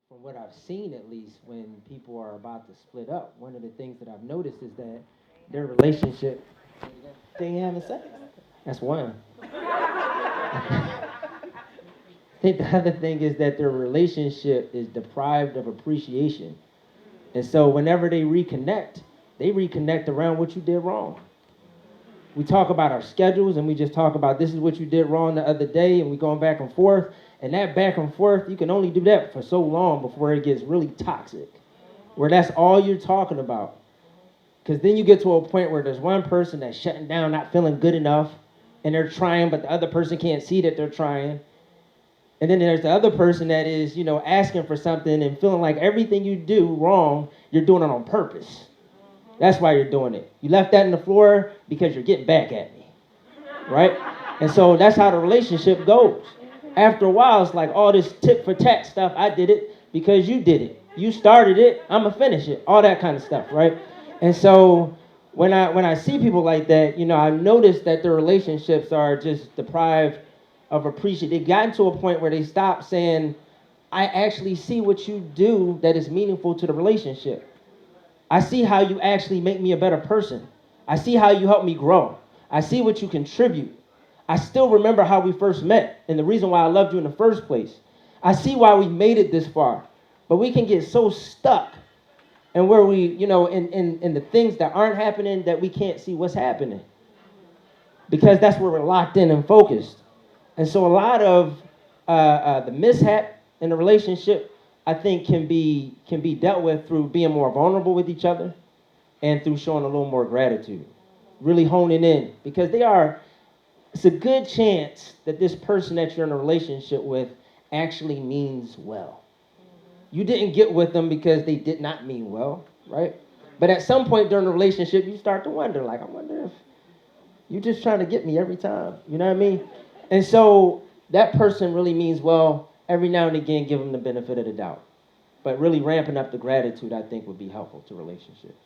from what I've seen at least, when people are about to split up, one of the things that I've noticed is that their relationship, they ain't having sex. That's one. I think the other thing is that their relationship is deprived of appreciation. And so whenever they reconnect around what you did wrong. We talk about our schedules and we just talk about this is what you did wrong the other day and we going back and forth. And that back and forth, you can only do that for so long before it gets really toxic, where that's all you're talking about. Because then you get to a point where there's one person that's shutting down, not feeling good enough, and they're trying, but the other person can't see that they're trying. And then there's the other person that is, asking for something and feeling like everything you do wrong, you're doing it on purpose. That's why you're doing it. You left that on the floor because you're getting back at me, right? And so that's how the relationship goes. After a while, it's like all this tit for tat stuff. I did it because you did it. You started it. I'm gonna finish it. All that kind of stuff, right? And so when I see people like that, I notice that their relationships are just deprived of appreciation. They've gotten to a point where they stop saying, I actually see what you do that is meaningful to the relationship. I see how you actually make me a better person. I see how you help me grow. I see what you contribute. I still remember how we first met and the reason why I loved you in the first place. I see why we made it this far. But we can get so stuck and where we, in the things that aren't happening that we can't see what's happening. Because that's where we're locked in and focused. And so a lot of the mishap in the relationship, I think, can be dealt with through being more vulnerable with each other and through showing a little more gratitude. Really honing in. Because it's a good chance that this person that you're in a relationship with actually means well. You didn't get with them because they did not mean well, right? But at some point during the relationship, you start to wonder, like, I wonder if you're just trying to get me every time. You know what I mean? And so that person really means well. Every now and again, give them the benefit of the doubt. But really ramping up the gratitude, I think, would be helpful to relationships.